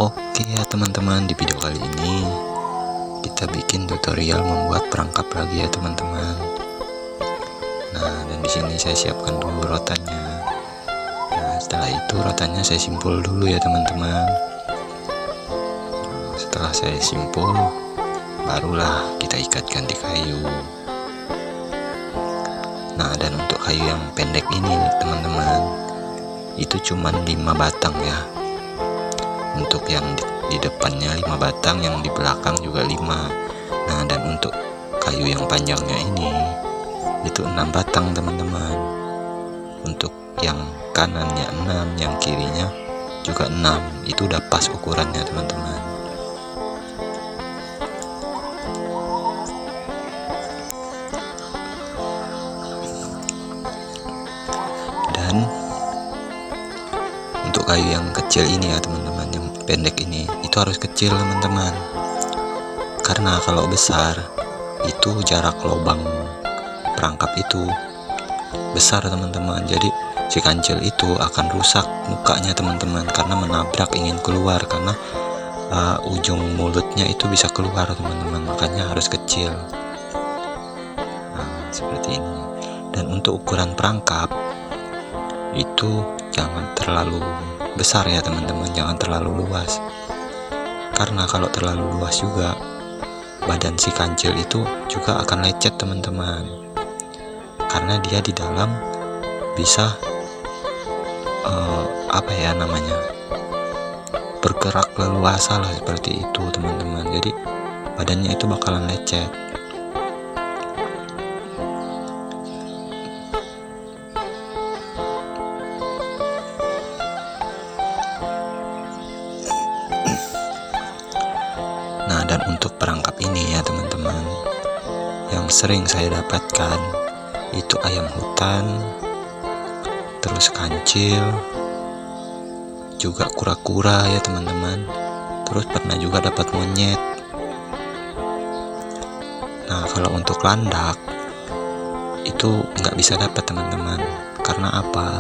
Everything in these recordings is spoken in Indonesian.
Oke ya teman-teman, di video kali ini kita bikin tutorial membuat perangkap lagi ya teman-teman. Nah, dan di sini saya siapkan dulu rotannya. Nah, setelah itu rotannya saya simpul dulu ya teman-teman. Setelah saya simpul, barulah kita ikatkan di kayu. Nah, dan untuk kayu yang pendek ini teman-teman, itu cuman 5 batang ya. Untuk yang di depannya 5 batang, yang di belakang juga 5. Nah, dan untuk kayu yang panjangnya ini itu 6 batang teman-teman. Untuk yang kanannya 6, yang kirinya juga 6. Itu udah pas ukurannya teman-teman. Dan untuk kayu yang kecil ini ya teman-teman, yang pendek ini itu harus kecil teman-teman, karena kalau besar itu jarak lubang perangkap itu besar teman-teman. Jadi si kancil itu akan rusak mukanya teman-teman, karena menabrak ingin keluar, karena ujung mulutnya itu bisa keluar teman-teman, makanya harus kecil. Nah, seperti ini. Dan untuk ukuran perangkap itu jangan terlalu besar ya teman-teman, jangan terlalu luas, karena kalau terlalu luas juga badan si kancil itu juga akan lecet teman-teman, karena dia di dalam bisa bergerak leluasa lah, seperti itu teman-teman. Jadi badannya itu bakalan lecet. Nah, dan untuk perangkap ini ya teman-teman, yang sering saya dapatkan itu ayam hutan, terus kancil, juga kura-kura ya teman-teman, terus pernah juga dapat monyet. Nah, kalau untuk landak itu nggak bisa dapat teman-teman. Karena apa?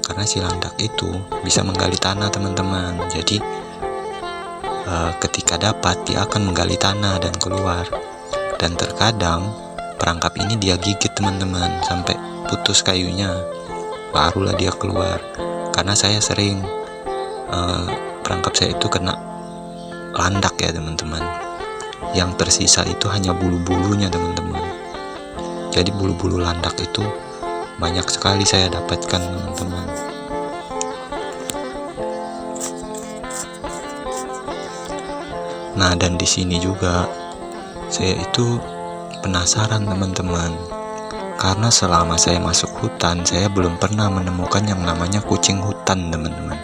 Karena si landak itu bisa menggali tanah teman-teman. Jadi ketika dapat, dia akan menggali tanah dan keluar. Dan terkadang perangkap ini dia gigit teman-teman sampai putus kayunya, barulah dia keluar. Karena saya sering perangkap saya itu kena landak ya teman-teman. Yang tersisa itu hanya bulu-bulunya teman-teman. Jadi bulu-bulu landak itu banyak sekali saya dapatkan teman-teman. Nah, dan di sini juga saya itu penasaran teman-teman, karena selama saya masuk hutan saya belum pernah menemukan yang namanya kucing hutan teman-teman.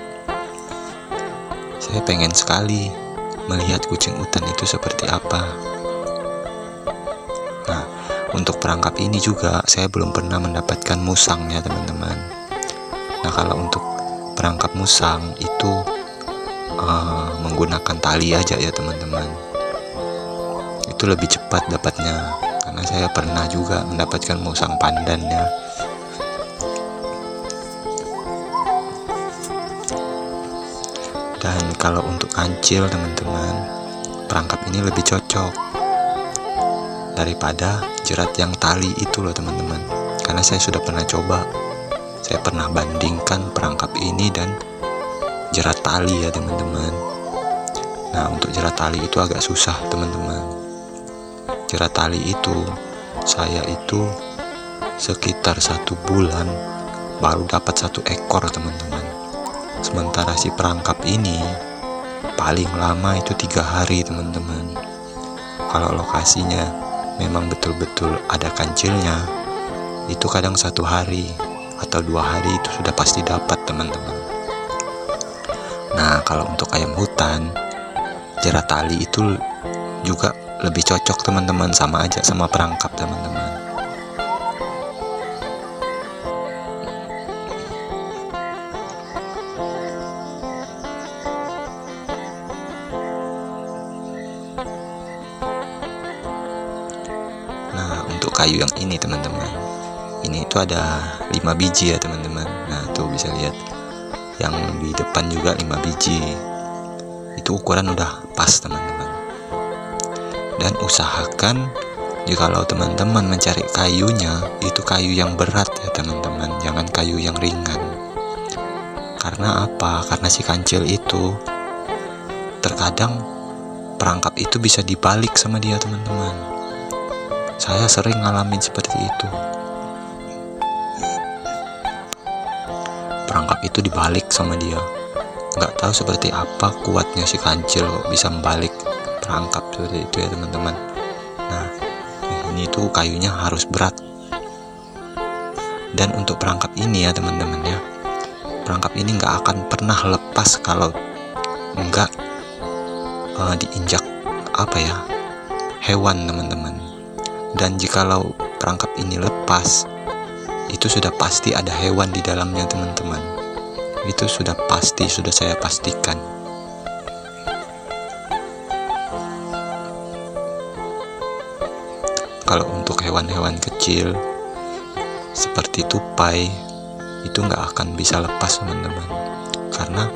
Saya pengen sekali melihat kucing hutan itu seperti apa. Nah, untuk perangkap ini juga saya belum pernah mendapatkan musang ya teman-teman. Nah, kalau untuk perangkap musang itu menggunakan tali aja ya teman-teman, itu lebih cepat dapatnya, karena saya pernah juga mendapatkan musang pandan ya. Dan kalau untuk kancil teman-teman, perangkap ini lebih cocok daripada jerat yang tali itu loh teman-teman, karena saya sudah pernah coba. Saya pernah bandingkan perangkap ini dan jerat tali ya teman-teman. Nah, untuk jerat tali itu agak susah teman-teman. Jerat tali itu saya itu sekitar 1 bulan baru dapat 1 ekor teman-teman. Sementara si perangkap ini paling lama itu 3 hari teman-teman. Kalau lokasinya memang betul-betul ada kancilnya, itu kadang 1 hari atau 2 hari itu sudah pasti dapat teman-teman. Nah, kalau untuk ayam hutan, jerat tali itu juga lebih cocok teman-teman, sama aja sama perangkap teman-teman. Nah, untuk kayu yang ini teman-teman, ini itu ada 5 biji ya teman-teman. Nah, tuh bisa lihat, yang di depan juga 5 biji. itu ukuran udah pas teman-teman. Dan usahakan jikalau teman-teman mencari kayunya, itu kayu yang berat ya teman-teman, jangan kayu yang ringan. Karena apa? Karena si kancil itu terkadang perangkap itu bisa dibalik sama dia teman-teman. Saya sering ngalamin seperti itu. Perangkap itu dibalik sama dia. Nggak tahu seperti apa kuatnya si kancil bisa membalik perangkap seperti itu ya teman-teman. Nah, ini tuh kayunya harus berat. Dan untuk perangkap ini ya teman-teman ya, perangkap ini nggak akan pernah lepas kalau nggak diinjak hewan teman-teman. Dan jikalau perangkap ini lepas, itu sudah pasti ada hewan di dalamnya teman-teman. Itu sudah pasti, sudah saya pastikan. Kalau untuk hewan-hewan kecil seperti tupai, itu nggak akan bisa lepas teman-teman, karena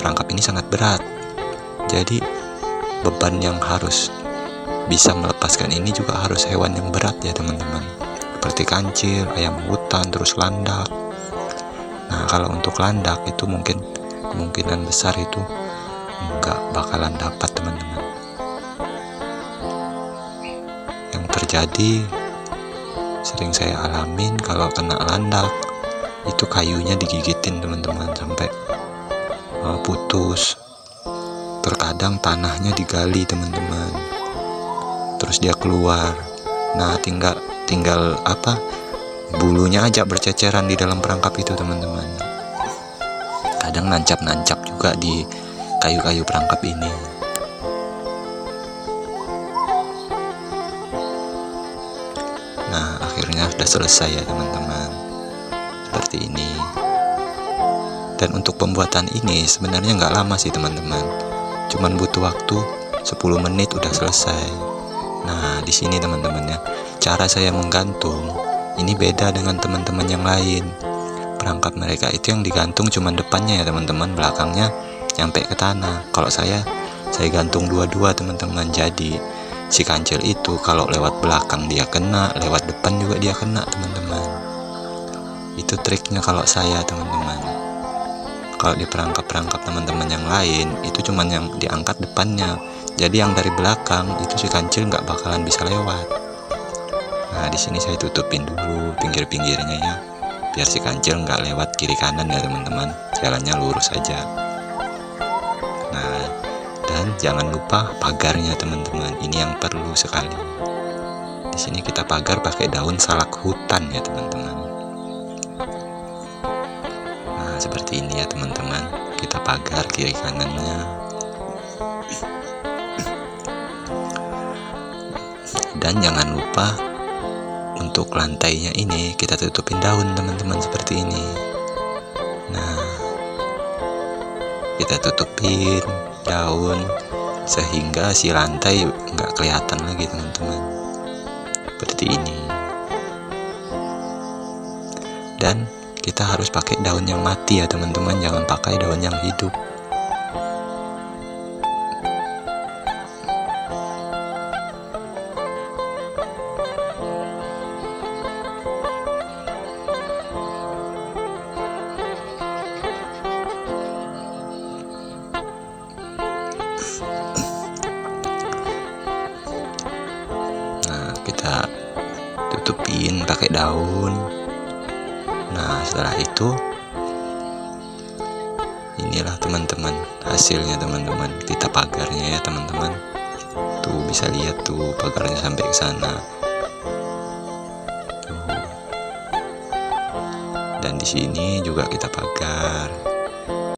perangkap ini sangat berat. Jadi beban yang harus bisa melepaskan ini juga harus hewan yang berat ya teman-teman, seperti kancil, ayam hutan, terus landak. Nah, kalau untuk landak itu kemungkinan besar itu nggak bakalan dapat teman-teman. Yang terjadi sering saya alamin, kalau kena landak itu kayunya digigitin teman-teman sampai putus. Terkadang tanahnya digali teman-teman, terus dia keluar. Nah, tinggal bulunya aja berceceran di dalam perangkap itu teman-teman. Kadang nancap juga di kayu-kayu perangkap ini. Nah, akhirnya sudah selesai ya teman-teman, seperti ini. Dan untuk pembuatan ini sebenarnya nggak lama sih teman-teman, cuman butuh waktu 10 menit udah selesai. Nah, di sini teman-teman ya, cara saya menggantung ini beda dengan teman-teman yang lain. Perangkap mereka itu yang digantung cuma depannya ya teman-teman, belakangnya nyampe ke tanah. Kalau saya gantung dua-dua teman-teman. Jadi si kancil itu kalau lewat belakang dia kena, lewat depan juga dia kena teman-teman. Itu triknya kalau saya teman-teman. Kalau di perangkap-perangkap teman-teman yang lain itu cuman yang diangkat depannya, jadi yang dari belakang itu si kancil nggak bakalan bisa lewat. Nah, di sini saya tutupin dulu pinggir-pinggirnya ya, biar si kancil nggak lewat kiri kanan ya teman-teman, jalannya lurus aja. Nah, dan jangan lupa pagarnya teman-teman, ini yang perlu sekali. Di sini kita pagar pakai daun salak hutan ya teman-teman. Nah, seperti ini ya teman-teman, kita pagar kiri kanannya. Dan jangan lupa untuk lantainya ini kita tutupin daun teman-teman, seperti ini. Nah, kita tutupin daun sehingga si lantai nggak kelihatan lagi teman-teman, seperti ini. Dan kita harus pakai daun yang mati ya teman-teman, jangan pakai daun yang hidup. Kita tutupin pakai daun. Nah, setelah itu inilah teman-teman hasilnya teman-teman, kita pagarnya ya teman-teman. Tuh bisa lihat tuh pagarnya sampai ke sana. Tuh. Dan di sini juga kita pagar.